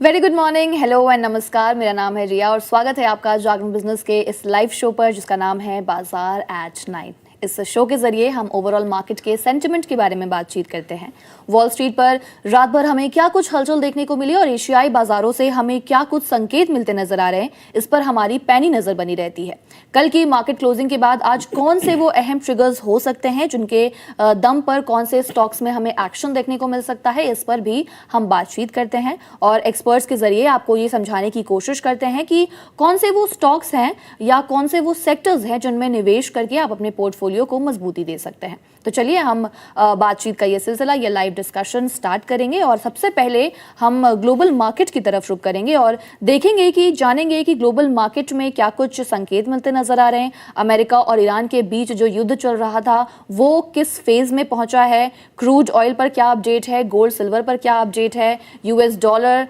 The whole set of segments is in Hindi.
Very good morning, hello and नमस्कार। मेरा नाम है रिया और स्वागत है आपका जागरण बिजनेस के इस लाइव शो पर जिसका नाम है बाजार एट 9। इस शो के जरिए हम ओवरऑल मार्केट के सेंटिमेंट के बारे में बातचीत करते हैं। वॉल स्ट्रीट पर रात भर हमें क्या कुछ हलचल देखने को मिली और एशियाई बाजारों से हमें क्या कुछ संकेत मिलते नजर आ रहे हैं, इस पर हमारी पैनी नजर बनी रहती है। कल की मार्केट क्लोजिंग के बाद आज कौन से वो अहम ट्रिगर्स हो सकते हैं जिनके दम पर कौन से स्टॉक्स में हमें एक्शन देखने को मिल सकता है, इस पर भी हम बातचीत करते हैं और एक्सपर्ट्स के जरिए आपको ये समझाने की कोशिश करते हैं कि कौन से वो स्टॉक्स हैं या कौन से वो सेक्टर्स हैं जिनमें निवेश करके आप अपने पोर्टफोलियो को मजबूती दे सकते हैं। तो चलिए हम बातचीत का ये सिलसिला, ये लाइव डिस्कशन स्टार्ट करेंगे और सबसे पहले हम ग्लोबल मार्केट की तरफ रुख करेंगे और देखेंगे कि जानेंगे कि ग्लोबल मार्केट में क्या कुछ संकेत मिलते नजर आ रहे हैं। अमेरिका और ईरान के बीच जो युद्ध चल रहा था वो किस फेज में पहुंचा है, क्रूड ऑयल पर क्या अपडेट है, गोल्ड सिल्वर पर क्या अपडेट है, यूएस डॉलर,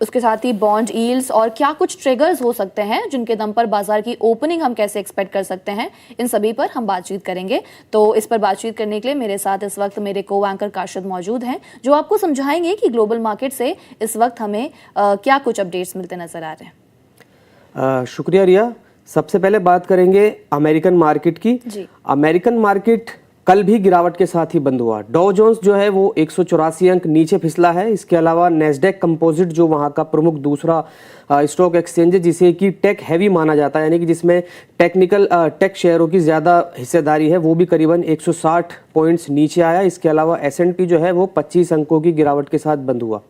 उसके साथ ही बॉन्ड यील्ड्स और क्या कुछ ट्रिगर्स हो सकते हैं जिनके दम पर बाजार की ओपनिंग हम कैसे एक्सपेक्ट कर सकते हैं, इन सभी पर हम बातचीत करेंगे। तो इस पर बातचीत करने के लिए मेरे साथ इस वक्त मेरे को एंकर काशिद मौजूद हैं जो आपको समझाएंगे कि ग्लोबल मार्केट से इस वक्त हमें क्या कुछ अपडेट्स मिलते नजर आ रहे हैं। शुक्रिया रिया। सबसे पहले बात करेंगे अमेरिकन मार्केट की। अमेरिकन मार्केट कल भी गिरावट के साथ ही बंद हुआ। डॉ जोन्स जो है वो 184 अंक नीचे फिसला है। इसके अलावा नेस्डेक कंपोजिट जो वहाँ का प्रमुख दूसरा स्टॉक एक्सचेंज है जिसे कि टेक हैवी माना जाता है, यानी कि जिसमें टेक शेयरों की ज़्यादा हिस्सेदारी है, वो भी करीबन 160 पॉइंट्स नीचे आया। इसके अलावा S&P जो है वो 25 अंकों की गिरावट के साथ बंद हुआ।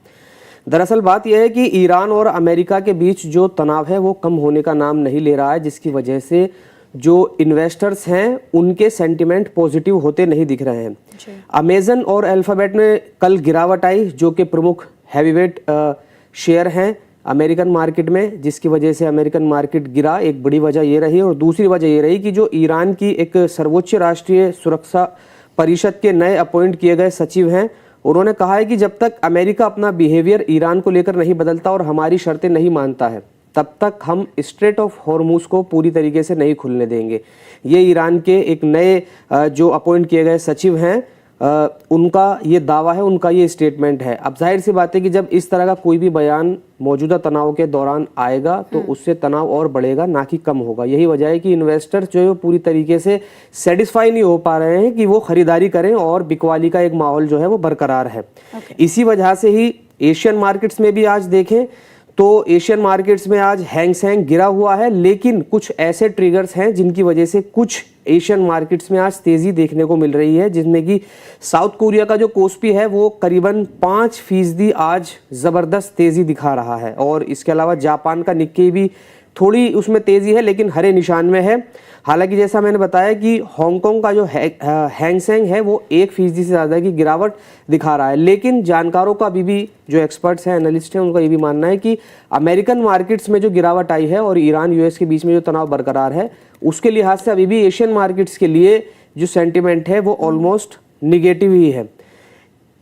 दरअसल बात यह है कि ईरान और अमेरिका के बीच जो तनाव है वो कम होने का नाम नहीं ले रहा है, जिसकी वजह से जो इन्वेस्टर्स हैं उनके सेंटिमेंट पॉजिटिव होते नहीं दिख रहे हैं। अमेजन और अल्फाबेट में कल गिरावट आई जो कि प्रमुख हैवीवेट शेयर हैं अमेरिकन मार्केट में, जिसकी वजह से अमेरिकन मार्केट गिरा। एक बड़ी वजह ये रही और दूसरी वजह ये रही कि जो ईरान की एक सर्वोच्च राष्ट्रीय सुरक्षा परिषद के नए अपॉइंट किए गए सचिव हैं, उन्होंने कहा है कि जब तक अमेरिका अपना बिहेवियर ईरान को लेकर नहीं बदलता और हमारी शर्तें नहीं मानता है तब तक हम स्ट्रेट ऑफ हॉर्मुज को पूरी तरीके से नहीं खुलने देंगे। ये ईरान के एक नए जो अपॉइंट किए गए सचिव हैं उनका ये दावा है, उनका ये स्टेटमेंट है। अब जाहिर सी बात है कि जब इस तरह का कोई भी बयान मौजूदा तनाव के दौरान आएगा तो उससे तनाव और बढ़ेगा, ना कि कम होगा। यही वजह है कि इन्वेस्टर्स जो है पूरी तरीके से सेटिस्फाई नहीं हो पा रहे हैं कि वो खरीदारी करें और बिकवाली का एक माहौल जो है वो बरकरार है। इसी वजह से ही एशियन मार्केट्स में भी आज देखें तो एशियन मार्केट्स में आज हैंग सेंग गिरा हुआ है, लेकिन कुछ ऐसे ट्रिगर्स हैं जिनकी वजह से कुछ एशियन मार्केट्स में आज तेजी देखने को मिल रही है, जिसमें कि साउथ कोरिया का जो कोस्पी है वो करीबन 5% आज जबरदस्त तेजी दिखा रहा है और इसके अलावा जापान का निक्केई भी थोड़ी उसमें तेजी है लेकिन हरे निशान में है। हालांकि जैसा मैंने बताया कि हांगकांग का जो हैंग सेंग है वो 1% से ज़्यादा की गिरावट दिखा रहा है, लेकिन जानकारों का अभी भी जो एक्सपर्ट्स हैं, एनालिस्ट हैं, उनका ये भी मानना है कि अमेरिकन मार्केट्स में जो गिरावट आई है और ईरान यूएस के बीच में जो तनाव बरकरार है उसके लिहाज से अभी भी एशियन मार्केट्स के लिए जो सेंटिमेंट है वो ऑलमोस्ट निगेटिव ही है।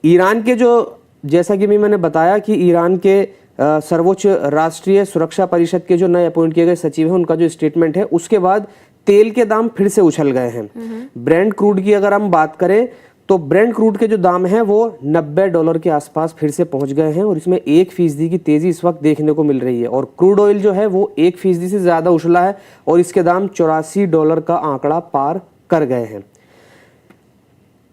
ईरान के जो, जैसा कि मैंने बताया कि ईरान के सर्वोच्च राष्ट्रीय सुरक्षा परिषद के जो नए अपॉइंट किए गए सचिव हैं उनका जो स्टेटमेंट है उसके बाद तेल के दाम फिर से उछल गए हैं। ब्रेंट क्रूड की अगर हम बात करें तो ब्रेंट क्रूड के जो दाम हैं वो $90 के आसपास फिर से पहुंच गए हैं और इसमें 1% की तेजी इस वक्त देखने को मिल रही है और क्रूड ऑयल जो है वो 1% से ज्यादा उछला है और इसके दाम $84 का आंकड़ा पार कर गए हैं।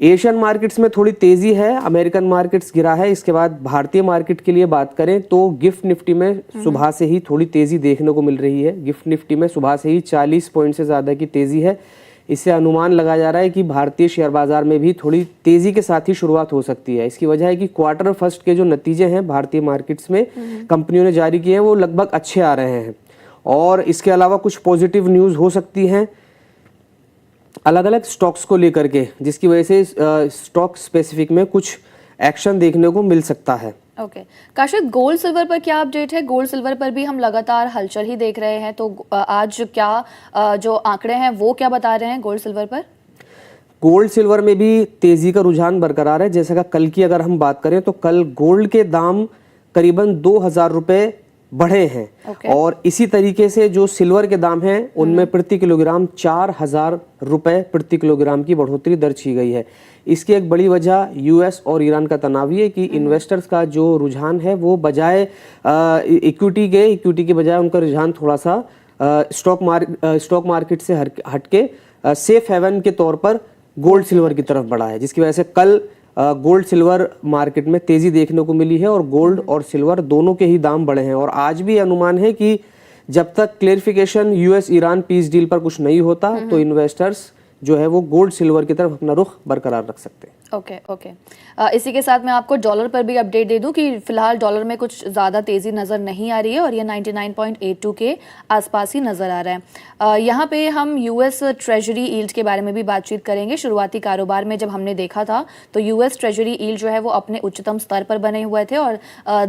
एशियन मार्केट्स में थोड़ी तेजी है, अमेरिकन मार्केट्स गिरा है। इसके बाद भारतीय मार्केट के लिए बात करें तो गिफ्ट निफ्टी में सुबह से ही थोड़ी तेजी देखने को मिल रही है। गिफ्ट निफ्टी में सुबह से ही 40 पॉइंट से ज़्यादा की तेजी है। इससे अनुमान लगाया जा रहा है कि भारतीय शेयर बाजार में भी थोड़ी तेजी के साथ ही शुरुआत हो सकती है। इसकी वजह है कि क्वार्टर फर्स्ट के जो नतीजे हैं भारतीय मार्केट्स में कंपनियों ने जारी किए हैं वो लगभग अच्छे आ रहे हैं और इसके अलावा कुछ पॉजिटिव न्यूज़ हो सकती हैं अलग अलग स्टॉक्स को लेकर के, जिसकी वजह से स्टॉक स्पेसिफिक में कुछ एक्शन देखने को मिल सकता है। ओके काशिद, गोल्ड सिल्वर पर क्या अपडेट है? गोल्ड सिल्वर पर भी हम लगातार हलचल ही देख रहे हैं, तो आज क्या जो आंकड़े हैं वो क्या बता रहे हैं गोल्ड सिल्वर पर? गोल्ड सिल्वर में भी तेजी का रुझान बरकरार है। जैसा कि कल की अगर हम बात करें तो कल गोल्ड के दाम करीबन 2000 रुपये बढ़े हैं। और इसी तरीके से जो सिल्वर के दाम हैं उनमें प्रति किलोग्राम 4,000 रुपए प्रति किलोग्राम की बढ़ोतरी दर्ज की गई है। इसकी एक बड़ी वजह यूएस और ईरान का तनाव है कि इन्वेस्टर्स का जो रुझान है वो बजाय इक्विटी के बजाय उनका रुझान थोड़ा सा स्टॉक मार्केट से हटके सेफ हेवन के तौर पर गोल्ड सिल्वर की तरफ बढ़ा है, जिसकी वजह से कल गोल्ड सिल्वर मार्केट में तेजी देखने को मिली है और गोल्ड और सिल्वर दोनों के ही दाम बढ़े हैं। और आज भी अनुमान है कि जब तक clarification US Iran peace deal पर कुछ नहीं होता तो इन्वेस्टर्स जो है वो गोल्ड सिल्वर की तरफ अपना रुख बरकरार रख सकते हैं। ओके। इसी के साथ मैं आपको डॉलर पर भी अपडेट दे दूं कि फिलहाल डॉलर में कुछ ज़्यादा तेज़ी नज़र नहीं आ रही है और ये 99.82 के आसपास ही नज़र आ रहा है। यहाँ पे हम यूएस ट्रेजरी यील्ड के बारे में भी बातचीत करेंगे। शुरुआती कारोबार में जब हमने देखा था तो यूएस ट्रेजरी यील्ड जो है वो अपने उच्चतम स्तर पर बने हुए थे और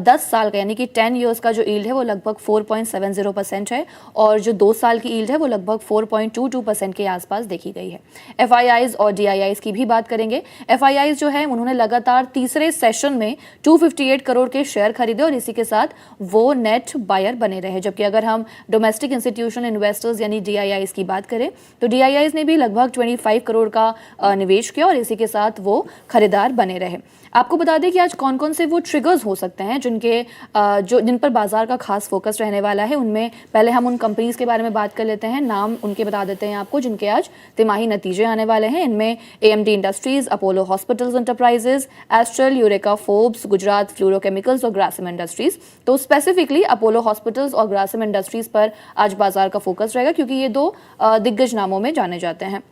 10 साल का यानी कि 10 ईयर्स का जो यील्ड है वो लगभग 4.70% है और जो 2 साल की यील्ड है वो लगभग 4.22% के आसपास देखी गई है। FIIs और DIIs की भी बात करेंगे। FIIs जो है उन्होंने लगातार तीसरे सेशन में 258 करोड़ के शेयर खरीदे और इसी के साथ वो नेट बायर बने रहे, जबकि अगर हम डोमेस्टिक इंस्टीट्यूशनल इन्वेस्टर्स यानी DIIs की बात करें तो DIIs ने भी लगभग 25 करोड़ का निवेश किया और इसी के साथ वो खरीदार बने रहे। आपको बता दें कि आज कौन कौन से वो ट्रिगर्स हो सकते हैं जिन पर बाजार का खास फोकस रहने वाला है। उनमें पहले हम उन कंपनीज के बारे में बात कर लेते हैं, नाम उनके बता देते हैं आपको जिनके आज तिमाही नतीजे आने वाले हैं। इनमें AMD industries, Apollo hospitals enterprises, astral, eureka Forbes, Gujarat fluorochemicals और ग्रासिम इंडस्ट्रीज। तो स्पेसिफिकली अपोलो हॉस्पिटल्स और ग्रासिम इंडस्ट्रीज पर आज बाजार का फोकस रहेगा क्योंकि ये दो दिग्गज नामों में जाने जाते हैं।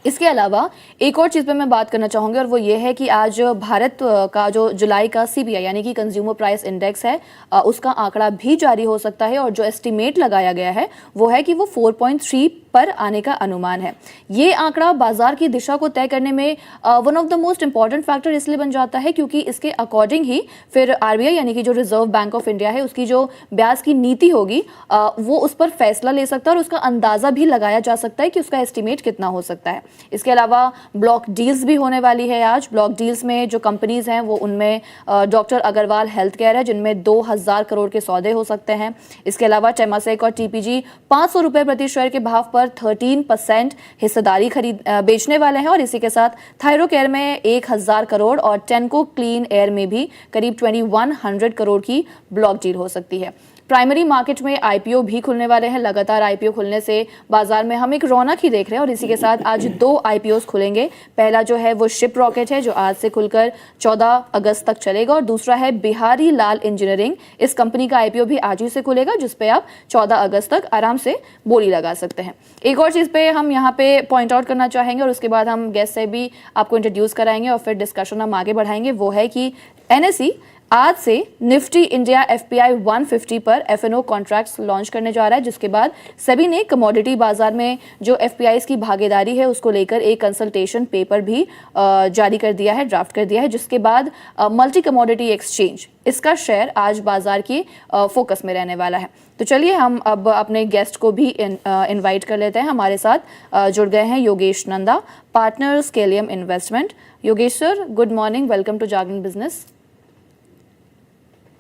इसके अलावा एक और चीज़ पे मैं बात करना चाहूँगी और वो ये है कि आज भारत का जो जुलाई का CPI यानी कि कंज्यूमर प्राइस इंडेक्स है उसका आंकड़ा भी जारी हो सकता है और जो एस्टिमेट लगाया गया है वो है कि वो 4.3 पर आने का अनुमान है। ये आंकड़ा बाजार की दिशा को तय करने में one of the most important factor इसलिए बन जाता है क्योंकि इसके अकॉर्डिंग ही फिर RBI यानी कि जो रिजर्व बैंक ऑफ इंडिया है उसकी जो ब्याज की नीति होगी वो उस पर फैसला ले सकता है और उसका अंदाजा भी लगाया जा सकता है कि उसका एस्टिमेट कितना हो सकता है। इसके अलावा ब्लॉक डील्स भी होने वाली है आज। ब्लॉक डील्स में जो कंपनीज हैं वो उनमें डॉक्टर अग्रवाल हेल्थ केयर है जिनमें 2000 करोड़ के सौदे हो सकते हैं। इसके अलावा टेमासेक और TPG 500 रुपए प्रति शेयर के भाव पर 13% हिस्सेदारी बेचने वाले हैं और इसी के साथ थायरोकेयर में 1000 करोड़ और टेनको क्लीन एयर में भी करीब 2100 करोड़ की ब्लॉक डील हो सकती है। प्राइमरी मार्केट में IPO भी खुलने वाले हैं। लगातार IPO खुलने से बाजार में हम एक रौनक ही देख रहे हैं और इसी के साथ आज 2 IPOs खुलेंगे। पहला जो है वो शिप रॉकेट है जो आज से खुलकर 14 अगस्त तक चलेगा और दूसरा है बिहारी लाल इंजीनियरिंग। इस कंपनी का IPO भी आज ही से खुलेगा जिस पे आप 14 अगस्त तक आराम से बोली लगा सकते हैं। एक और चीज़ पे हम यहाँ पे पॉइंट आउट करना चाहेंगे और उसके बाद हम गेस्ट से भी आपको इंट्रोड्यूस कराएंगे और फिर डिस्कशन हम आगे बढ़ाएंगे, वो है कि NSE आज से निफ्टी इंडिया FPI 150 पर F&O कॉन्ट्रैक्ट्स लॉन्च करने जा रहा है, जिसके बाद सेबी ने कमोडिटी बाजार में जो FPIs की भागीदारी है उसको लेकर एक कंसल्टेशन पेपर भी जारी कर दिया है, ड्राफ्ट कर दिया है, जिसके बाद मल्टी कमोडिटी एक्सचेंज इसका शेयर आज बाजार की फोकस में रहने वाला है। तो चलिए हम अब अपने गेस्ट को भी इनवाइट कर लेते हैं। हमारे साथ जुड़ गए हैं Yogesh Nanda, partner Scalium investment. Yogesh sir, good morning, welcome to Jagran business.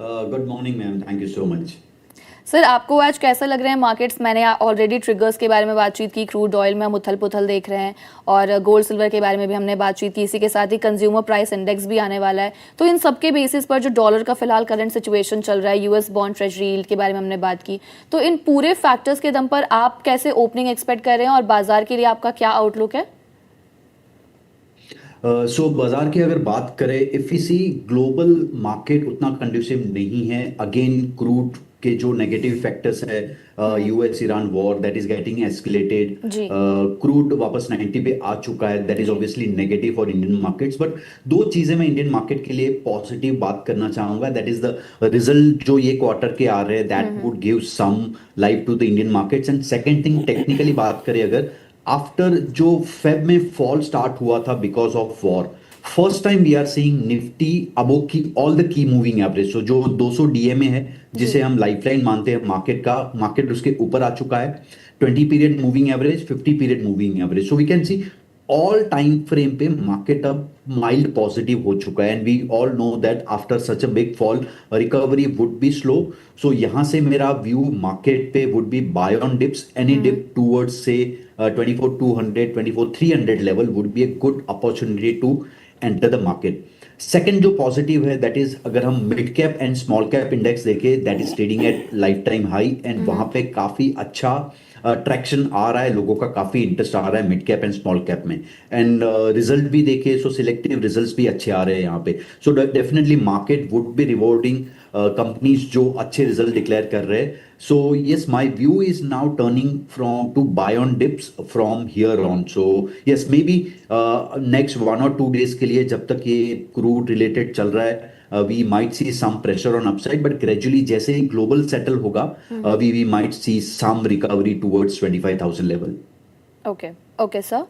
Good morning ma'am, thank you so much. Sir, आपको आज कैसा लग रहे हैं मार्केट्स? मैंने ऑलरेडी ट्रिगर्स के बारे में बातचीत की, क्रूड ऑयल में हम उथल पुथल देख रहे हैं और गोल्ड सिल्वर के बारे में भी हमने बातचीत की। इसी के साथ ही कंज्यूमर प्राइस इंडेक्स भी आने वाला है। तो इन सब के बेसिस पर जो डॉलर का फिलहाल करंट सिचुएशन चल रहा है, US बॉन्ड ट्रेजरी यील्ड के बारे में हमने बात की, तो इन पूरे फैक्टर्स के दम पर आप कैसे ओपनिंग एक्सपेक्ट कर रहे हैं और बाजार के लिए आपका क्या आउटलुक है? सो बाजार की अगर बात करें, if you see global market उतना कंड्यूसिव नहीं है। अगेन क्रूड के जो नेगेटिव फैक्टर्स है, US Iran war that is getting escalated, crude वापस 90 पे आ चुका है, that is obviously negative for Indian markets. But 2 चीजें मैं इंडियन मार्केट के लिए पॉजिटिव बात करना चाहूंगा, दैट इज द रिजल्ट जो ये क्वार्टर के आ रहे हैं, that would give some life to the Indian markets. And second thing, technically बात करें अगर, आफ्टर जो फेब में फॉल स्टार्ट हुआ था because of war, first time we are seeing Nifty above key all the key moving average. So जो 200 DMA है जिसे हम लाइफलाइन मानते हैं मार्केट का, मार्केट उसके ऊपर आ चुका है। 20 period moving average, 50 period moving average. So we can see all time frame पे मार्केट अब माइल्ड पॉजिटिव हो चुका है, and we all know that after such a big fall recovery would be slow. So यहां से मेरा व्यू मार्केट पे would be buy on dips. Any dip towards से 24,200 24,300 level would be a good opportunity to enter the market. Second जो पॉजिटिव है दैट इज, अगर हम mid cap and small cap index देखें, that is trading at life time high, and वहां पे काफी अच्छा ट्रैक्शन आ रहा है, लोगों का काफी इंटरेस्ट आ रहा है mid cap and small cap में. एंड रिजल्ट भी देखे सो सिलेक्टिव रिजल्ट्स भी अच्छे आ रहे हैं यहाँ पे. So definitely market would be rewarding companies जो अच्छे रिजल्ट डिक्लेयर कर रहे हैं. So yes, my view is now turning from to buy on dips from here on. So yes, maybe next 1 or 2 days के लिए जब तक ये crude related चल रहा है, we might see some pressure on upside, but gradually जैसे ही global settle होगा, we might see some recovery towards 25,000 level. Okay okay sir,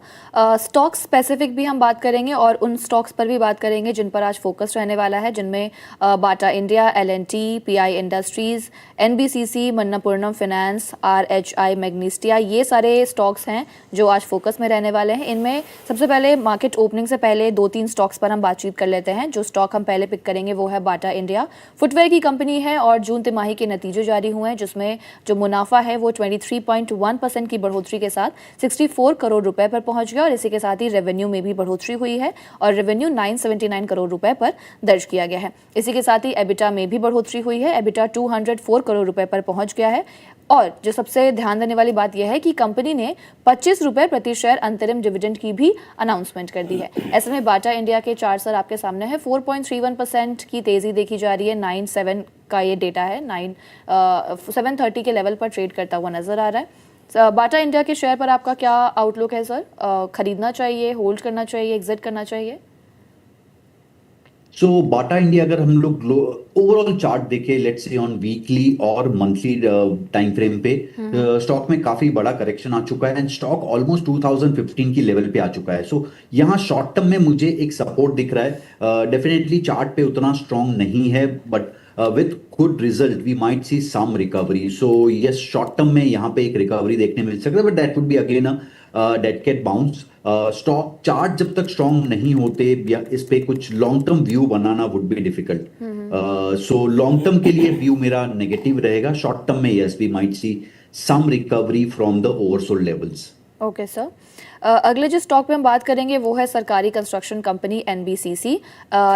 stock specific भी हम बात करेंगे और उन स्टॉक्स पर भी बात करेंगे जिन पर आज फोकस रहने वाला है, जिनमें Bata India, L and T, PI Industries, NBCC, Manappuram Finance, RHI Magnesita, ये सारे स्टॉक्स हैं जो आज फोकस में रहने वाले हैं. इनमें सबसे पहले मार्केट ओपनिंग से पहले 2-3 स्टॉक्स पर हम बातचीत कर लेते हैं. जो स्टॉक हम पहले पिक करेंगे वो है बाटा इंडिया. फुटवेयर की कंपनी है और जून तिमाही के नतीजे जारी हुए हैं, जिसमें जो मुनाफा है वो 23.1% की बढ़ोतरी के साथ 64 करोड़ रुपए पर पहुंच गया, और इसी के साथ ही रेवेन्यू में भी बढ़ोतरी हुई है और रेवेन्यू 979 करोड़ रुपए पर दर्ज किया गया है. इसी के साथ ही एबिटा में भी बढ़ोतरी हुई है, एबिटा 204 करोड़ रुपए पर पहुंच गया है. और जो सबसे ध्यान देने वाली बात यह है कि कंपनी ने 25 रुपए प्रति शेयर अंतरिम डिविडेंड की भी अनाउंसमेंट कर दी है. ऐसे में बाटा इंडिया के चार्ट सर आपके सामने है. 4.31% की तेजी देखी जा रही है. 97 का ये डेटा है. 730 के लेवल पर ट्रेड करता हुआ नजर आ रहा है. बाटा इंडिया के शेयर पर आपका क्या आउटलुक है सर? खरीदना चाहिए, होल्ड करना चाहिए, एग्जिट करना चाहिए? सो बाटा इंडिया अगर हम लोग ओवरऑल चार्ट देखें, लेट्स से ऑन वीकली और मंथली टाइम फ्रेम पे, स्टॉक में काफी बड़ा करेक्शन आ चुका है एंड स्टॉक ऑलमोस्ट 2015 की लेवल पे आ चुका है. सो यहाँ शॉर्ट टर्म में मुझे एक सपोर्ट दिख रहा है. डेफिनेटली चार्ट पे उतना स्ट्रांग नहीं है, but with good result we might see some recovery. So yes, short term में यहाँ पे एक रिकवरी देखने मिल सकता है, but that would be again a dead cat bounce. Stock chart जब तक स्ट्रांग नहीं होते या इस पे कुछ लॉन्ग टर्म व्यू बनाना would be difficult. So long term के लिए व्यू मेरा नेगेटिव रहेगा. शॉर्ट टर्म में yes we might see some recovery from the oversold levels. Okay sir, अगले जो स्टॉक पे हम बात करेंगे वो है सरकारी कंस्ट्रक्शन कंपनी एनबीसीसी.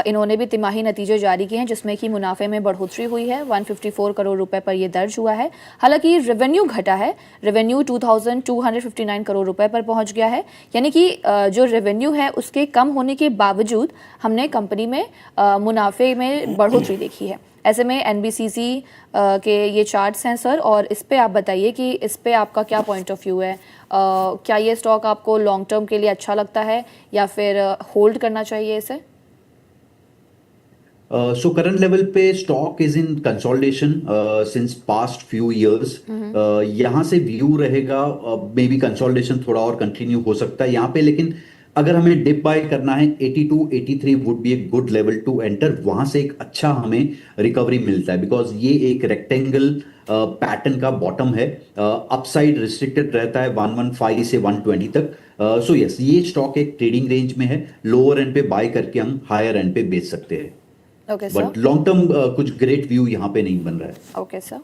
इन्होंने भी तिमाही नतीजे जारी किए हैं, जिसमें कि मुनाफे में बढ़ोतरी हुई है. 154 करोड़ रुपए पर ये दर्ज हुआ है. हालांकि रेवेन्यू घटा है. रेवेन्यू 2259 करोड़ रुपए पर पहुंच गया है. यानी कि जो रेवेन्यू है उसके कम होने के बावजूद हमने कंपनी में मुनाफे में बढ़ोतरी देखी है. ऐसे में एनबीसीसी के ये चार्ट्स हैं सर, और इस पे आप बताइए कि इस पे आपका क्या पॉइंट ऑफ व्यू है. क्या ये स्टॉक आपको लॉन्ग टर्म के लिए अच्छा लगता है या फिर होल्ड करना चाहिए इसे? सो करंट लेवल पे stock is in consolidation since past few years. यहाँ से व्यू रहेगा मे बी कंसोलिडेशन थोड़ा और कंटिन्यू हो सकता है यहाँ पे, लेकिन अगर हमें डिप बाय करना है 82-83 would be a good level to enter. वहां से एक अच्छा हमें रिकवरी मिलता है बिकॉज ये एक रेक्टेंगल पैटर्न का बॉटम है. अपसाइड रिस्ट्रिक्टेड रहता है 115 से 120 तक. सो यस, ये स्टॉक एक ट्रेडिंग रेंज में है. लोअर एंड पे बाय करके हम हायर एंड पे बेच सकते हैं. Okay sir, but long term कुछ ग्रेट व्यू यहाँ पे नहीं बन रहा है. ओके सर,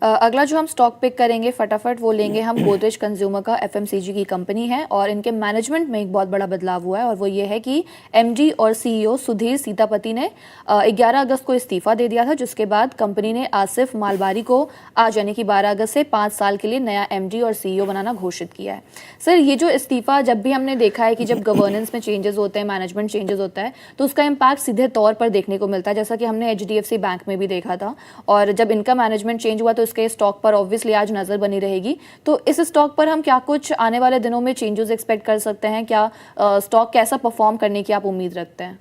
अगला जो हम स्टॉक पिक करेंगे फटाफट वो लेंगे हम गोदरेज कंज्यूमर का. एफएमसीजी की कंपनी है और इनके मैनेजमेंट में एक बहुत बड़ा बदलाव हुआ है, और वो ये है कि एमडी और सीईओ सुधीर सीतापति ने 11 अगस्त को इस्तीफा दे दिया था, जिसके बाद कंपनी ने आसिफ मालबारी को आज यानी कि 12 अगस्त से 5 साल के लिए नया एमडी और सीईओ बनाना घोषित किया है. सर, ये जो इस्तीफा जब भी हमने देखा है कि जब गवर्नेंस में चेंजेस होते हैं, मैनेजमेंट चेंजेस होता है, तो उसका इम्पैक्ट सीधे तौर पर देखने को मिलता है, जैसा कि हमने एचडीएफसी बैंक में भी देखा था. और जब इनका मैनेजमेंट चेंज हुआ तो इसके स्टॉक पर ऑब्वियसली आज नजर बनी रहेगी. तो इस स्टॉक पर हम क्या कुछ आने वाले दिनों में चेंजेस एक्सपेक्ट कर सकते हैं? क्या स्टॉक कैसा परफॉर्म करने की आप उम्मीद रखते हैं?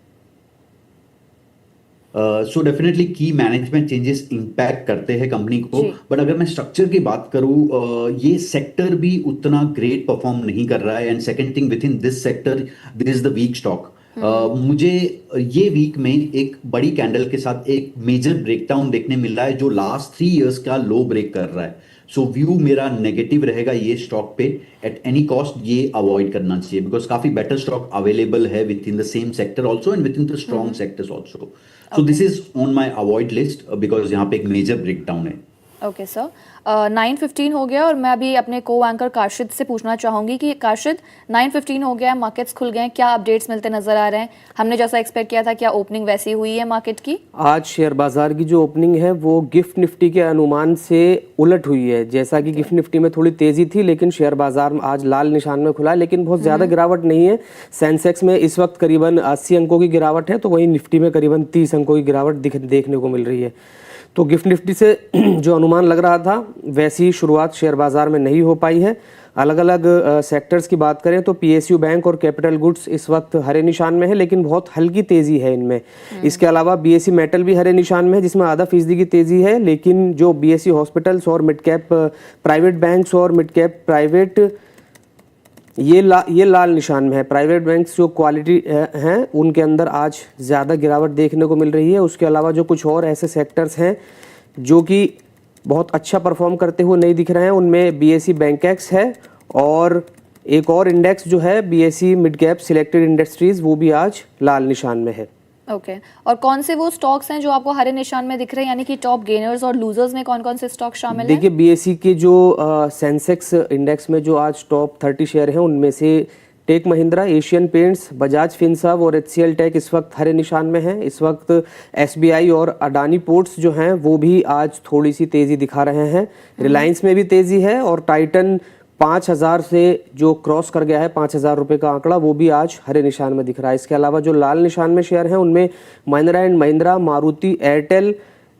सो डेफिनेटली की मैनेजमेंट चेंजेस इंपैक्ट करते हैं कंपनी को, बट अगर मैं स्ट्रक्चर की बात करूं, ये सेक्टर भी उतना ग्रेट परफॉर्म नहीं कर रहा है. And second thing, within this sector this is the weak stock. मुझे ये वीक में एक बड़ी कैंडल के साथ एक मेजर ब्रेकडाउन देखने मिल रहा है जो लास्ट 3 इयर्स का लो ब्रेक कर रहा है. सो व्यू मेरा नेगेटिव रहेगा ये स्टॉक पे, एट एनी कॉस्ट ये अवॉइड करना चाहिए, बिकॉज काफी बेटर स्टॉक अवेलेबल है with in the same sector also and with in the strong sectors also. So this is on my avoid list because यहाँ पे एक मेजर ब्रेकडाउन है. ओके सर, 9:15 हो गया और मैं अभी अपने को एंकर काशिद से पूछना चाहूँगी कि काशिद 9:15 हो गया है, मार्केट्स खुल गए हैं, क्या अपडेट्स मिलते नजर आ रहे हैं? हमने जैसा एक्सपेक्ट किया था, क्या ओपनिंग वैसी हुई है मार्केट की? आज शेयर बाजार की जो ओपनिंग है वो गिफ्ट निफ्टी के अनुमान से उलट हुई है. जैसा कि गिफ्ट निफ्टी में थोड़ी तेजी थी, लेकिन शेयर बाजार आज लाल निशान में खुला, लेकिन बहुत ज्यादा गिरावट नहीं है. सेंसेक्स में इस वक्त करीबन 80 अंकों की गिरावट है, तो वहीं निफ्टी में करीबन 30 अंकों की गिरावट देखने को मिल रही है. तो गिफ्ट निफ्टी से जो अनुमान लग रहा था वैसी शुरुआत शेयर बाजार में नहीं हो पाई है. अलग अलग सेक्टर्स की बात करें तो पीएसयू बैंक और कैपिटल गुड्स इस वक्त हरे निशान में है, लेकिन बहुत हल्की तेजी है इनमें. इसके अलावा बीएसई मेटल भी हरे निशान में है, जिसमें आधा फीसदी की तेजी है. लेकिन जो बीएसई हॉस्पिटल्स और मिड कैप प्राइवेट बैंक्स और मिड कैप प्राइवेट ये लाल निशान में है. प्राइवेट बैंक्स जो क्वालिटी हैं उनके अंदर आज ज़्यादा गिरावट देखने को मिल रही है. उसके अलावा जो कुछ और ऐसे सेक्टर्स हैं जो कि बहुत अच्छा परफॉर्म करते हुए नहीं दिख रहे हैं, उनमें बीएसई बैंकेक्स है और एक और इंडेक्स जो है BSE mid cap selected industries, वो भी आज लाल निशान में है. ओके और कौन से वो स्टॉक्स हैं जो आपको हरे निशान में दिख रहे हैं, यानी कि टॉप गेनर्स और लूजर्स में कौन कौन से स्टॉक शामिल हैं? देखिए बीएसई के जो सेंसेक्स इंडेक्स में जो आज टॉप 30 शेयर हैं उनमें से Tech Mahindra, Asian Paints, Bajaj Finserv और एचसीएल टेक इस वक्त हरे निशान में है. इस वक्त एसबीआई और अडानी पोर्ट्स जो हैं वो भी आज थोड़ी सी तेजी दिखा रहे हैं. रिलायंस में भी तेजी है और टाइटन 5,000 से जो क्रॉस कर गया है 5,000 रुपये का आंकड़ा, वो भी आज हरे निशान में दिख रहा है. इसके अलावा जो लाल निशान में शेयर हैं उनमें Mahindra and Mahindra, Maruti, Airtel,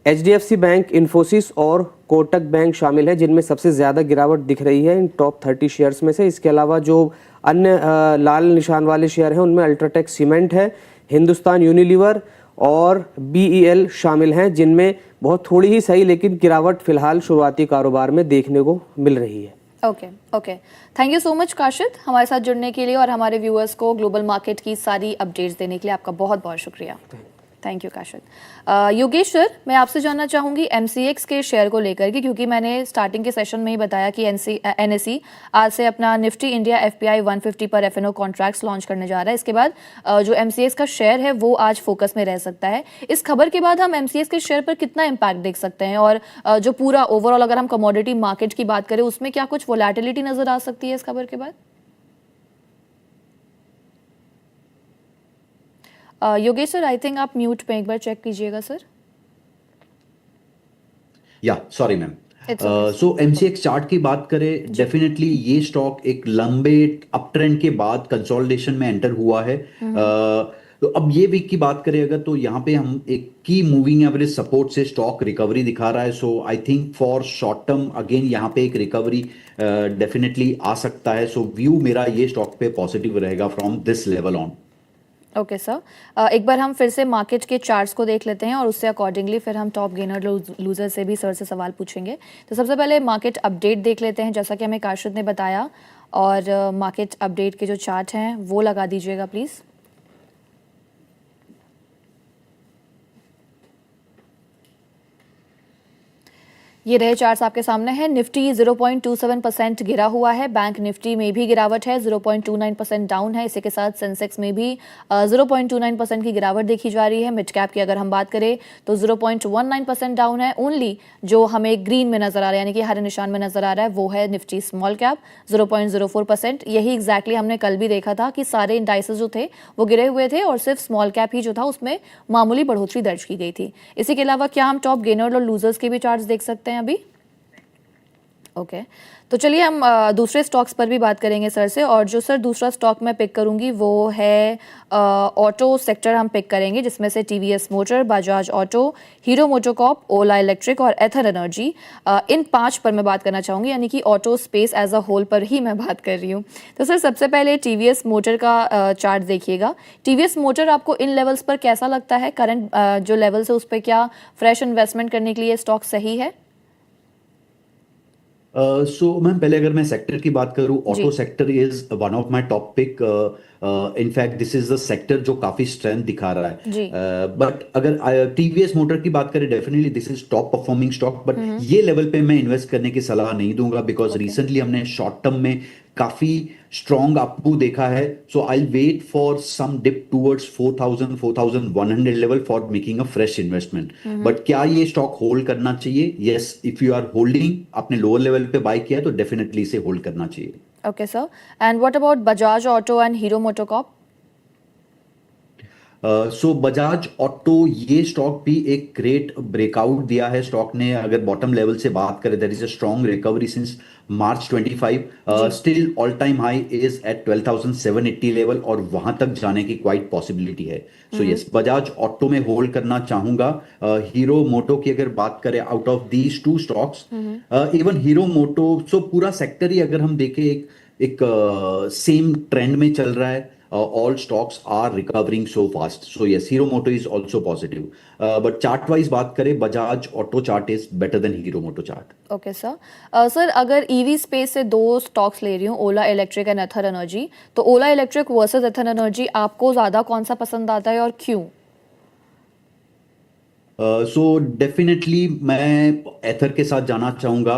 HDFC bank, Infosys और कोटक बैंक शामिल है, जिनमें सबसे ज़्यादा गिरावट दिख रही है इन टॉप 30 शेयर्स में से. इसके अलावा जो अन्य लाल निशान वाले शेयर हैं उनमें अल्ट्राटेक सीमेंट है, हिंदुस्तान यूनिलीवर और बीईएल शामिल हैं, जिनमें बहुत थोड़ी ही सही लेकिन गिरावट फिलहाल शुरुआती कारोबार में देखने को मिल रही है. Okay thank you so much Kashid, हमारे साथ जुड़ने के लिए और हमारे व्यूअर्स को ग्लोबल मार्केट की सारी अपडेट्स देने के लिए आपका बहुत बहुत शुक्रिया. Thank you Kashid. Yogesh sir, मैं आपसे जानना चाहूँगी एमसीएक्स के शेयर को लेकर के, क्योंकि मैंने स्टार्टिंग के सेशन में ही बताया कि एनएसई आज से अपना निफ्टी इंडिया एफपीआई 150 पर एफएनओ कॉन्ट्रैक्ट्स लॉन्च करने जा रहा है. इसके बाद जो एमसीएक्स का शेयर है वो आज फोकस में रह सकता है. इस खबर के बाद हम एमसीएक्स के शेयर पर कितना इम्पैक्ट देख सकते हैं, और जो पूरा ओवरऑल अगर हम कमोडिटी मार्केट की बात करें उसमें क्या कुछ वोलेटिलिटी नजर आ सकती है इस खबर के बाद? योगेश सर, आई थिंक आप म्यूट पे एक बार चेक कीजिएगा सर. या सॉरी मैम. सो एमसीएक्स चार्ट की बात करें, डेफिनेटली ये स्टॉक एक लंबे अप ट्रेंड के बाद कंसोलिडेशन में एंटर हुआ है. तो अब ये वीक की बात करें अगर, तो यहाँ पे हम एक की मूविंग एवरेज सपोर्ट से स्टॉक रिकवरी दिखा रहा है. So I think for short term again यहाँ पे एक रिकवरी डेफिनेटली आ सकता है. सो व्यू मेरा ये स्टॉक पे पॉजिटिव रहेगा from this level on. Okay sir, एक बार हम फिर से मार्केट के चार्ट्स को देख लेते हैं और उससे अकॉर्डिंगली फिर हम टॉप गेनर लूजर से भी सर से सवाल पूछेंगे. तो सबसे पहले मार्केट अपडेट देख लेते हैं, जैसा कि हमें काशिद ने बताया, और मार्केट अपडेट के जो चार्ट हैं वो लगा दीजिएगा प्लीज़. ये रहे चार्ट्स आपके सामने हैं. निफ्टी 0.27% गिरा हुआ है. बैंक निफ्टी में भी गिरावट है, 0.29% डाउन है. इसी के साथ सेंसेक्स में भी 0.29% की गिरावट देखी जा रही है. मिड कैप की अगर हम बात करें तो 0.19% डाउन है. ओनली जो हमें ग्रीन में नजर आ रहा है, यानी कि हरे निशान में नजर आ रहा है, वो है निफ्टी स्मॉल कैप 0.04%. यही एग्जैक्टली हमने कल भी देखा था कि सारे इंडाइसेस जो थे वो गिरे हुए थे और सिर्फ स्मॉल कैप ही जो था उसमें मामूली बढ़ोतरी दर्ज की गई थी. इसी के अलावा क्या हम टॉप गेनर और लूजर्स के भी चार्ट्स देख सकते हैं अभी? ओके तो चलिए हम दूसरे स्टॉक्स पर भी बात करेंगे सर से. और जो सर दूसरा स्टॉक मैं पिक करूंगी वो है ऑटो सेक्टर हम पिक करेंगे, जिसमें से TVS Motor, Bajaj Auto, Hero MotoCorp, Ola Electric और एथर एनर्जी. इन 5 पर मैं बात करना चाहूँगी, यानी कि auto space as a whole पर ही मैं बात कर रही हूँ. तो सर सबसे पहले टीवीएस मोटर का चार्ट देखिएगा. टीवीएस मोटर आपको इन लेवल्स पर कैसा लगता है? करंट जो लेवल्स है उस पर क्या फ्रेश इन्वेस्टमेंट करने के लिए स्टॉक सही है? सो मैम पहले अगर मैं सेक्टर की बात करूं, जी auto sector is one of my top pick. In fact this is the sector जो काफी स्ट्रेंथ दिखा रहा जी है। बट अगर टीवीएस मोटर की बात करें, definitely this is top performing stock, but ये लेवल पे मैं इन्वेस्ट करने की सलाह नहीं दूंगा, बिकॉज ओके रिसेंटली हमने शॉर्ट टर्म में काफी स्ट्रॉन्ग अपमूव देखा है। So I wait for some dip towards 4000 4100 level for making a fresh investment. But क्या ये स्टॉक होल्ड करना चाहिए? Yes, if you are holding, आपने लोअर लेवल पे बाय किया है, तो डेफिनेटली इसे होल्ड करना चाहिए। Okay sir, and what about Bajaj auto and hero MotoCorp? So Bajaj auto, ये स्टॉक भी एक ग्रेट ब्रेकआउट दिया है स्टॉक ने। अगर बॉटम लेवल से बात करें, there is a strong recovery since March 25। जी still all time high is at 12,780 level, और वहां तक जाने की क्वाइट पॉसिबिलिटी है। सो यस, बजाज ऑटो में होल्ड करना चाहूंगा। हीरो मोटो की अगर बात करें, out of these two stocks, even Hero Moto, so पूरा सेक्टर ही अगर हम देखें एक सेम ट्रेंड में चल रहा है। All stocks are recovering so fast. So yes, Hero Moto is also positive. But chart wise बात करें, Bajaj Auto chart is better than Hero Moto chart. Okay sir, sir अगर ईवी स्पेस से दो स्टॉक्स ले रही हूँ, ओला इलेक्ट्रिक एंड एथर एनर्जी, तो ओला इलेक्ट्रिक वर्सेस एथर एनर्जी आपको ज़्यादा कौन सा पसंद आता है और क्यों? सो डेफिनेटली मैं एथर के साथ जाना चाहूंगा।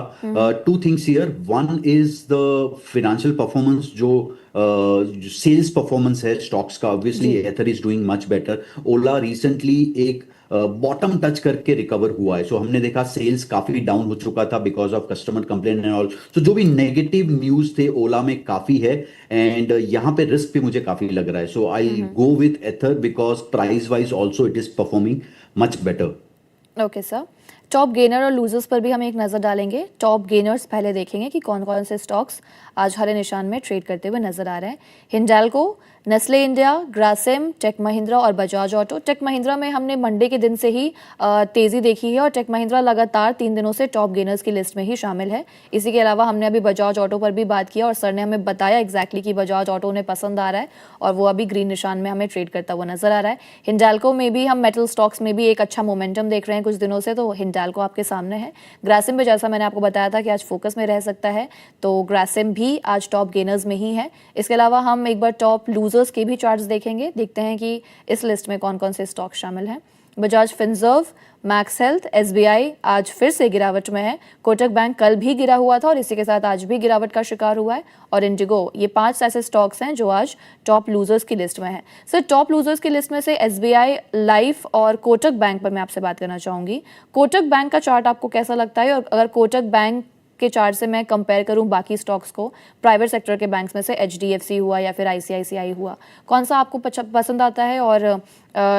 Two things here, one is the financial performance, जो सेल्स परफॉर्मेंस है स्टॉक्स का, ऑब्वियसली जी Ather is doing much better. Ola recently एक बॉटम टच करके रिकवर हुआ है। सो हमने देखा सेल्स काफी डाउन हो चुका था because of customer complain and all. So जो भी नेगेटिव न्यूज थे ओला में काफी है, एंड यहाँ पे रिस्क भी मुझे काफी लग रहा है। So I go with Ather because price wise also it is performing much better. Okay sir, top gainer और लूजर्स पर भी हम एक नज़र डालेंगे। टॉप गेनर्स पहले देखेंगे कि कौन कौन से स्टॉक्स आज हरे निशान में ट्रेड करते हुए नजर आ रहे हैं। Hindalco, Nestle India, Grasim, Tech Mahindra और बजाज ऑटो। टेक महिंद्रा में हमने मंडे के दिन से ही तेज़ी देखी है और टेक महिंद्रा लगातार 3 दिनों से टॉप गेनर्स की लिस्ट में ही शामिल है। इसी के अलावा हमने अभी बजाज ऑटो पर भी बात किया और सर ने हमें बताया एग्जैक्टली कि बजाज ऑटो उन्हें पसंद आ रहा है और वो अभी ग्रीन निशान में हमें ट्रेड करता हुआ नजर आ रहा है। हिंडाल्को में भी हम मेटल स्टॉक्स में भी एक अच्छा मोमेंटम देख रहे हैं कुछ दिनों से, तो हिंडाल्को आपके सामने है। ग्रासिम में जैसा मैंने आपको बताया था कि आज फोकस में रह सकता है, तो ग्रासिम भी आज टॉप गेनर्स में ही है। इसके अलावा हम एक बार टॉप लूजर्स के भी चार्ट्स देखेंगे, देखते हैं कि इस लिस्ट में कौन कौन से स्टॉक शामिल हैं। Bajaj Finserv, max health, SBI आज फिर से गिरावट में है। कोटक बैंक कल भी गिरा हुआ था और इसी के साथ आज भी गिरावट का शिकार हुआ है। और इंडिगो, ये 5 ऐसे स्टॉक्स हैं जो आज टॉप लूजर्स की लिस्ट में है। सर, टॉप लूजर्स की लिस्ट में से एसबीआई, लाइफ और कोटक बैंक पर मैं आपसे बात करना चाहूंगी। कोटक बैंक का चार्ट आपको कैसा लगता है? और अगर कोटक बैंक के चार्ट से मैं कंपेयर करूं बाकी स्टॉक्स को, प्राइवेट सेक्टर के बैंक्स में से एचडीएफसी हुआ या फिर आईसीआईसीआई हुआ, कौन सा आपको पसंद आता है? और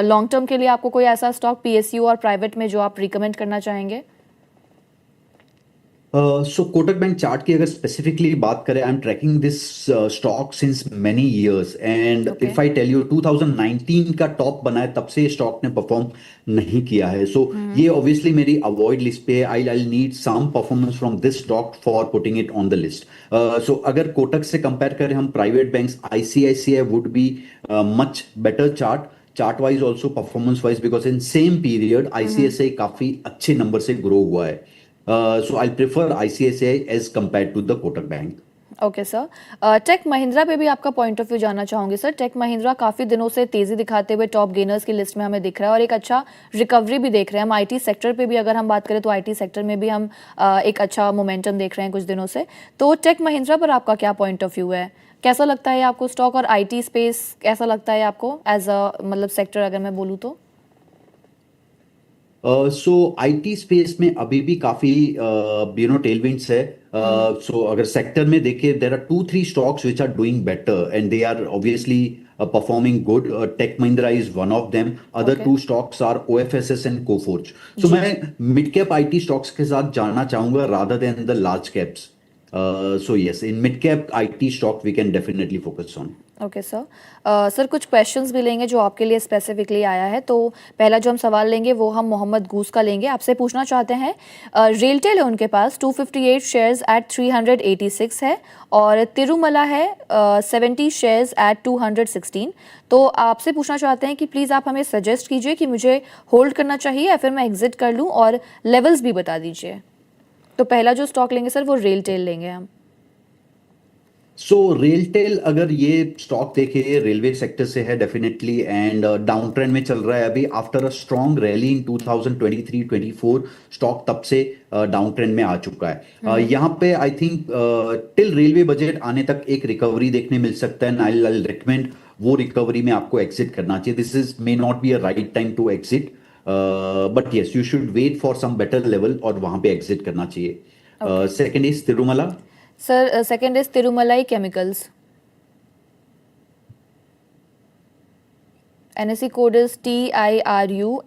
लॉन्ग टर्म के लिए आपको कोई ऐसा स्टॉक पीएसयू और प्राइवेट में जो आप रिकमेंड करना चाहेंगे? सो कोटक बैंक चार्ट की अगर स्पेसिफिकली बात करें, I am tracking this stock since many years, and Okay. If I tell you 2019 का टॉप बना है, तब से स्टॉक ने परफॉर्म नहीं किया है। सो ये ऑब्वियसली मेरी अवॉइड लिस्ट पे है। I need some performance from this stock for putting it on the list. So अगर कोटक से कंपेयर करें हम private banks, ICICI would be much better chart wise, also performance wise, because in same period ICICI काफी अच्छे नंबर से ग्रो हुआ है। So I'll prefer ICICI as compared to the Kotak Bank. Okay sir, Tech Mahindra पे भी आपका पॉइंट ऑफ व्यू जानना चाहूंगी सर। टेक महिंद्रा काफी दिनों से तेजी दिखाते हुए टॉप गेनर्स की लिस्ट में हमें दिख रहा है और एक अच्छा रिकवरी भी देख रहे हैं हम। आईटी सेक्टर पे भी अगर हम बात करें तो आईटी सेक्टर में भी हम एक अच्छा मोमेंटम देख रहे हैं कुछ दिनों से। तो टेक महिंद्रा पर आपका क्या पॉइंट ऑफ व्यू है? कैसा लगता है आपको स्टॉक, और आईटी स्पेस कैसा लगता है आपको एज अ मतलब सेक्टर अगर मैं बोलूँ तो? सो आईटी स्पेस में अभी भी काफी टेलविंड्स है। सो अगर सेक्टर में देखें, there are 2-3 stocks which are doing better and they are obviously performing good. Tech Mahindra is one of them. Other Okay. 2 stocks are OFSS and Coforge. So जी मैं मिड कैप आईटी स्टॉक्स के साथ जाना चाहूंगा rather than the large caps. So yes, in mid cap IT stock we can definitely focus on. Okay sir, sir कुछ क्वेश्चंस भी लेंगे जो आपके लिए स्पेसिफिकली आया है। तो पहला जो हम सवाल लेंगे वो हम मोहम्मद गूस का लेंगे। आपसे पूछना चाहते हैं, रेलटेल है उनके पास 258 शेयर्स एट 386 है और तिरुमला है 70 शेयर्स एट 216। तो आपसे पूछना चाहते हैं कि प्लीज़ आप हमें सजेस्ट कीजिए कि मुझे होल्ड करना चाहिए या फिर मैं एग्जिट कर लूँ, और लेवल्स भी बता दीजिए। तो पहला जो स्टॉक लेंगे सर वो रेलटेल लेंगे हम। सो रेलटेल, अगर ये स्टॉक देखे रेलवे सेक्टर से है डेफिनेटली, एंड डाउन ट्रेंड में चल रहा है अभी after a strong rally in 2023-24। Stock तब से डाउन ट्रेंड में आ चुका है। यहाँ पे I think till railway budget आने तक एक रिकवरी देखने मिल सकता है। आई रिकमेंड वो रिकवरी में आपको एग्जिट करना चाहिए। This is may not be a right time to exit, but yes you should wait for some better level और वहां पे एग्जिट करना चाहिए। Second is Tirumala. Sir second is Tirumalai Chemicals, NSE code is TIRUMALCHM।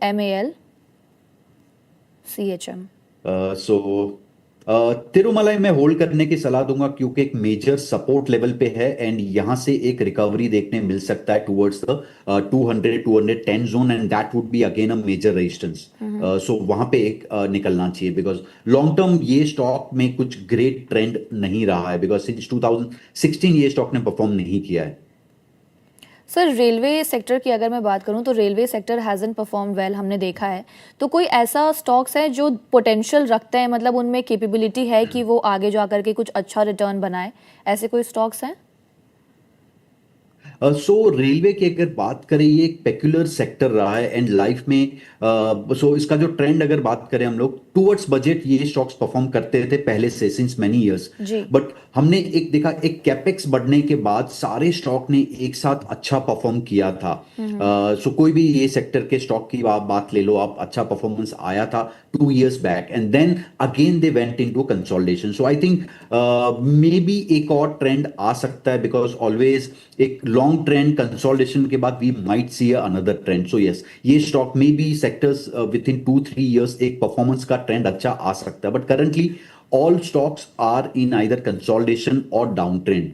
So Tirumalai में होल्ड करने की सलाह दूंगा क्योंकि एक मेजर सपोर्ट लेवल पे है एंड यहां से एक रिकवरी देखने मिल सकता है towards the 200-210 zone, and that would be again a major resistance. So वहां पे एक निकलना चाहिए बिकॉज लॉन्ग टर्म ये स्टॉक में कुछ ग्रेट ट्रेंड नहीं रहा है, बिकॉज सिंस 2016 ये स्टॉक ने परफॉर्म नहीं किया है। सर रेलवे सेक्टर की अगर मैं बात करूं तो railway sector hasn't perform well, हमने देखा है। तो कोई ऐसा स्टॉक्स है जो पोटेंशियल रखते हैं, मतलब उनमें कैपेबिलिटी है कि वो आगे जा करके कुछ अच्छा रिटर्न बनाए, ऐसे कोई स्टॉक्स हैं? सो रेलवे की अगर बात करें ये एक पेक्युलर सेक्टर रहा है एंड लाइफ में सो इसका जो ट्रेंड अगर बात करें हम लोग टुवर्ड्स बजट ये स्टॉक्स परफॉर्म करते थे पहले से सिंस मेनी इयर्स, बट हमने एक देखा एक कैपेक्स बढ़ने के बाद सारे स्टॉक ने एक साथ अच्छा परफॉर्म किया था। सो कोई भी ये सेक्टर के स्टॉक की बात ले लो आप, अच्छा परफॉर्मेंस आया था 2 years back and then again they went into consolidation. So I think maybe एक और ट्रेंड आ सकता है बिकॉज ऑलवेज एक लॉन्ग ट्रेंड कंसोलिडेशन के बाद we might see another trend. So yes ये stock maybe sectors within 2-3 years एक परफॉर्मेंस का ट्रेंड अच्छा आ सकता है, but currently all stocks are in either consolidation और डाउन ट्रेंड।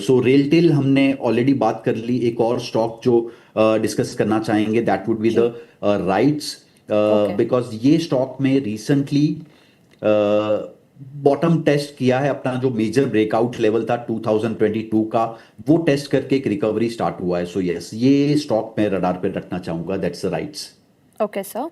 सो रेलटेल हमने ऑलरेडी बात कर ली। एक और स्टॉक जो डिस्कस करना चाहेंगे that would be the rights, because ये स्टॉक में रिसेंटली बॉटम टेस्ट किया है, अपना जो मेजर ब्रेकआउट लेवल था 2022 का वो टेस्ट करके एक रिकवरी स्टार्ट हुआ है। सो यस ये स्टॉक मैं रडार पे रखना चाहूंगा, that's the rights. Okay sir,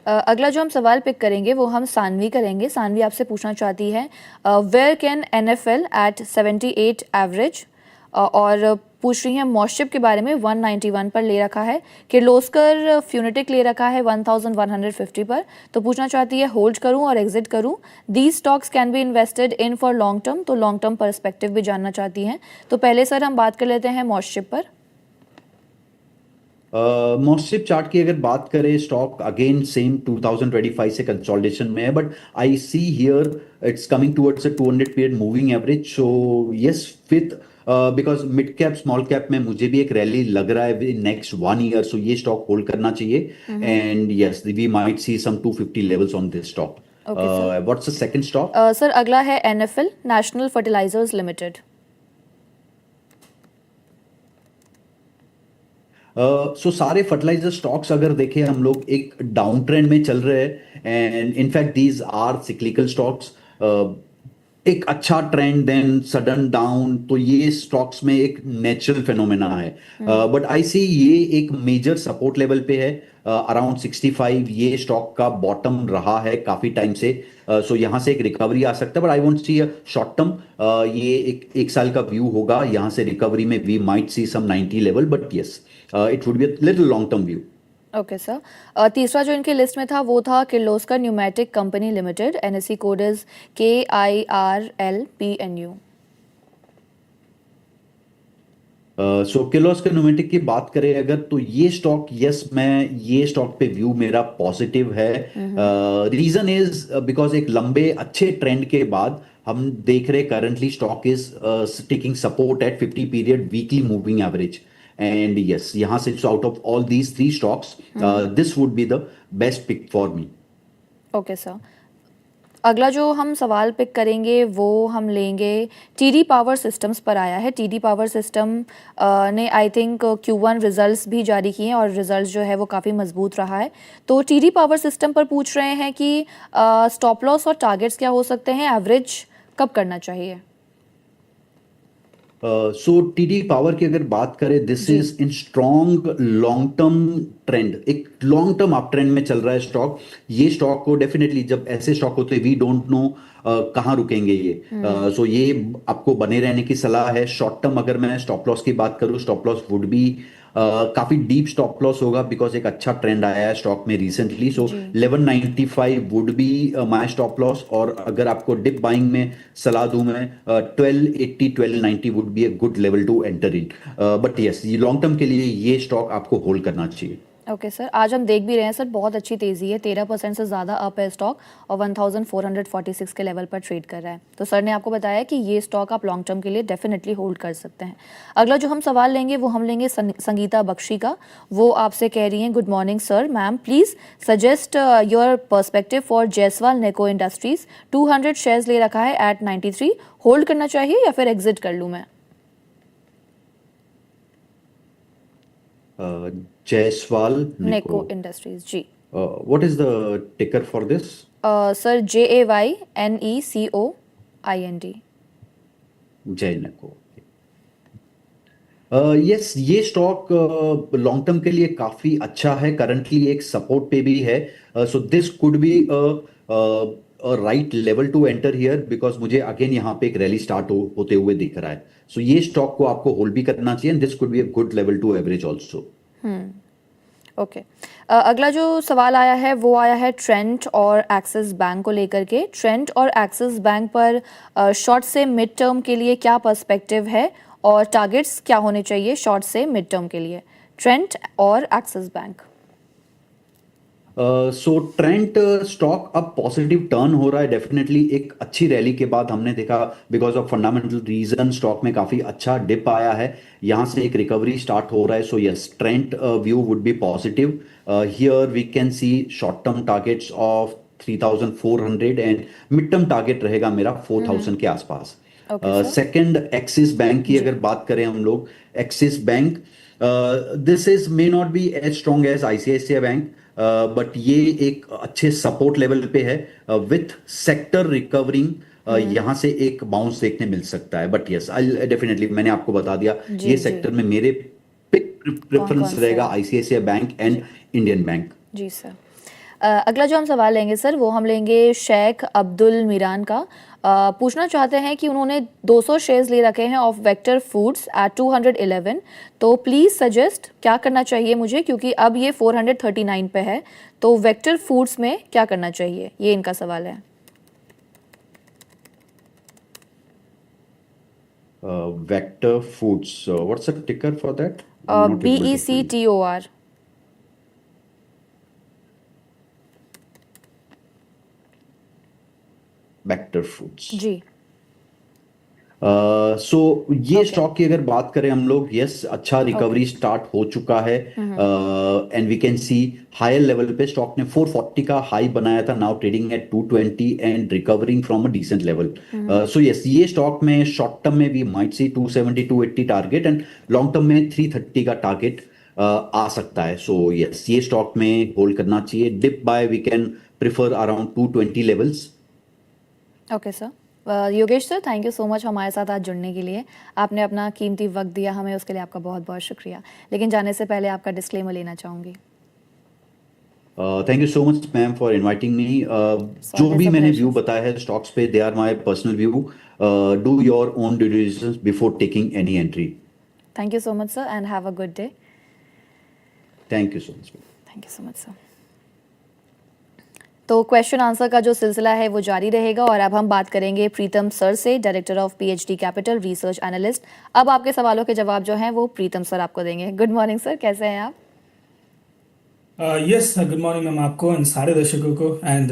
अगला जो हम सवाल पिक करेंगे वो हम सानवी करेंगे। सानवी आपसे पूछना चाहती है where can NFL at 78 average, और पूछ रही है मॉस्शिप के बारे में 191 पर ले रखा है, किर्लोस्कर फ्यूनेटिक ले रखा है 1150 पर। तो पूछना चाहती है होल्ड करूं और एग्जिट करूं, these stocks can be invested in for long term, तो लॉन्ग टर्म पर्सपेक्टिव भी जानना चाहती हैं। तो पहले सर हम बात कर लेते हैं मॉस्शिप पर। मॉस्शिप चार्ट की अगर बात करें स्टॉक अगेन सेम 2025 से कंसोलिडेशन में है, but I see here it's coming towards a 200 period moving average. So yes fifth because mid cap small cap में मुझे भी एक रैली लग रहा है इन नेक्स्ट 1 year, सो ये स्टॉक होल्ड करना चाहिए and yes we might see some 250 levels on this stock. What's the second stock? Sir अगला है NFL National Fertilizers Limited. So सारे फर्टिलाइजर स्टॉक्स अगर देखें हम लोग एक डाउन ट्रेंड में चल रहे हैं and in fact these are cyclical stocks. एक अच्छा ट्रेंड देन सडन डाउन, तो ये स्टॉक्स में एक नेचुरल फिनोमेना है, बट आई सी ये एक मेजर सपोर्ट लेवल पे है अराउंड 65। ये स्टॉक का बॉटम रहा है काफी टाइम से, सो यहां से एक रिकवरी आ सकता है, but I won't see a short term. ये एक साल का व्यू होगा, यहां से रिकवरी में we might see some 90 level, but yes it would be a little long term view. Okay sir, तीसरा जो इनकी लिस्ट में था वो था Kirloskar pneumatic company limited, NSE code is KIRLPNU। So Kirloskar pneumatic की बात करें अगर तो ये स्टॉक यस मैं ये स्टॉक पे व्यू मेरा पॉजिटिव है। रीजन इज बिकॉज एक लंबे अच्छे ट्रेंड के बाद हम देख रहे currently stock is taking support at 50 period weekly moving average, and yes यहां से out of all these 3 stocks this would be the best pick for me. Okay sir, अगला जो हम सवाल पिक करेंगे वो हम लेंगे TD पावर सिस्टम्स पर आया है। TD पावर सिस्टम ने आई थिंक Q1 रिजल्ट्स भी जारी किए हैं और रिजल्ट्स जो है वो काफ़ी मजबूत रहा है। तो TD पावर सिस्टम पर पूछ रहे हैं कि स्टॉप लॉस और टारगेट्स क्या हो सकते हैं, एवरेज कब करना चाहिए? सो टीडी पावर की अगर बात करें, दिस जी is in strong long term trend, एक लॉन्ग टर्म अप ट्रेंड में चल रहा है स्टॉक। ये स्टॉक को डेफिनेटली, जब ऐसे स्टॉक होते हैं वी डोंट नो कहाँ रुकेंगे ये, सो ये आपको बने रहने की सलाह है। शॉर्ट टर्म अगर मैं स्टॉप लॉस की बात करूँ, स्टॉप लॉस वुड बी काफी डीप स्टॉप लॉस होगा, बिकॉज एक अच्छा ट्रेंड आया है स्टॉक में रिसेंटली। सो जी 1195 would be my stop loss, और अगर आपको डिप बाइंग में सलाह दूं मैं, 1280 1290 would be a good level to enter in. But yes, ये लॉन्ग टर्म के लिए ये स्टॉक आपको होल्ड करना चाहिए। ओके सर, आज हम देख भी रहे हैं सर बहुत अच्छी तेज़ी है, 13% से ज़्यादा अप है स्टॉक और 1446 के लेवल पर ट्रेड कर रहा है। तो सर ने आपको बताया कि ये स्टॉक आप लॉन्ग टर्म के लिए डेफिनेटली होल्ड कर सकते हैं। अगला जो हम सवाल लेंगे वो हम लेंगे संगीता बख्शी का। वो आपसे कह रही हैं, good morning sir, ma'am please suggest your perspective for Jayaswal Neco Industries. 200 shares ले रखा है एट 93, होल्ड करना चाहिए या फिर एग्जिट कर लूँ मैं? Jaiswal Neco Neco, Industries ji. What is the ticker for this? Sir JAYNECOIND। Jai निको। यस, ये स्टॉक लॉन्ग टर्म के लिए काफी अच्छा है, करंटली एक सपोर्ट पे भी है। So this could be right level to enter here, because मुझे अगेन यहाँ पे एक रैली स्टार्ट होते हुए दिख रहा है। सो ये स्टॉक को आपको होल्ड भी करना चाहिए, this could be a good level to average also. Okay अगला जो सवाल आया है वो आया है ट्रेंट और एक्सिस बैंक को लेकर के। ट्रेंट और एक्सिस बैंक पर शॉर्ट से मिड टर्म के लिए क्या पर्सपेक्टिव है और टारगेट्स क्या होने चाहिए शॉर्ट से मिड टर्म के लिए, ट्रेंट और एक्सिस बैंक? सो ट्रेंट स्टॉक अब पॉजिटिव टर्न हो रहा है डेफिनेटली, एक अच्छी रैली के बाद हमने देखा, because of fundamental reason stock में काफी अच्छा डिप आया है, यहां से एक रिकवरी स्टार्ट हो रहा है। So yes, Trent view would be positive. Here we can see short term targets of 3400 and mid term target रहेगा मेरा 4000 के आसपास। Okay sir second, Axis Bank की जी अगर बात करें हम लोग, Axis Bank, this is may not be as strong as ICICI Bank, but ये एक अच्छे सपोर्ट लेवल पे है, विथ सेक्टर रिकवरिंग यहां से एक बाउंस देखने मिल सकता है। बट यस, आई डेफिनेटली, मैंने आपको बता दिया जी ये जी सेक्टर में मेरे पिक कौन प्रेफरेंस कौन से रहेगा हैं? आईसीआईसीआई बैंक एंड जी इंडियन बैंक। जी सर। अगला जो हम सवाल लेंगे सर वो हम लेंगे शेख अब्दुल मीरान का। पूछना चाहते हैं कि उन्होंने 200 शेयर्स ले रखे हैं ऑफ वेक्टर फूड्स एट 211, तो प्लीज़ सजेस्ट क्या करना चाहिए मुझे, क्योंकि अब ये 439 पे है, तो वेक्टर फूड्स में क्या करना चाहिए, ये इनका सवाल है। Vector Foods, what's the ticker for that? I'm not able to find. BECTOR। Vector Foods. जी सो ये ओके स्टॉक की अगर बात करें हम लोग, यस, अच्छा ओके रिकवरी स्टार्ट हो चुका है, and we can see higher level पे स्टॉक ने 440 का हाई बनाया था, now trading at 220 and recovering from a decent level. So yes, ये स्टॉक में शॉर्ट टर्म में भी might see 270 280 target, and long term में 330 का टारगेट आ सकता है। सो यस, ये स्टॉक में होल्ड करना चाहिए। Dip buy we can prefer around 220 levels. Okay sir. Yogesh sir, thank you so much हमारे साथ आज जुड़ने के लिए। आपने अपना कीमती वक्त दिया हमें, उसके लिए आपका बहुत बहुत शुक्रिया। लेकिन जाने से पहले आपका डिस्क्लेमर लेना चाहूँगी। Thank you so much ma'am for inviting me. It's जो ऑलवेज भी अ मैंने प्लेजर। व्यू बताया है स्टॉक्स पे, they are my personal view. Do your own due diligence before taking any entry. Thank you so much sir and have a good day. Thank you so much. Thank you so much sir. तो क्वेश्चन आंसर का जो सिलसिला है वो जारी रहेगा और अब हम बात करेंगे प्रीतम सर से, director of PhD capital research analyst. अब आपके सवालों के जवाब जो हैं वो प्रीतम सर आपको देंगे। गुड मॉर्निंग सर, कैसे हैं आप? यस, गुड मॉर्निंग मैम, आपको एंड सारे दर्शकों को, एंड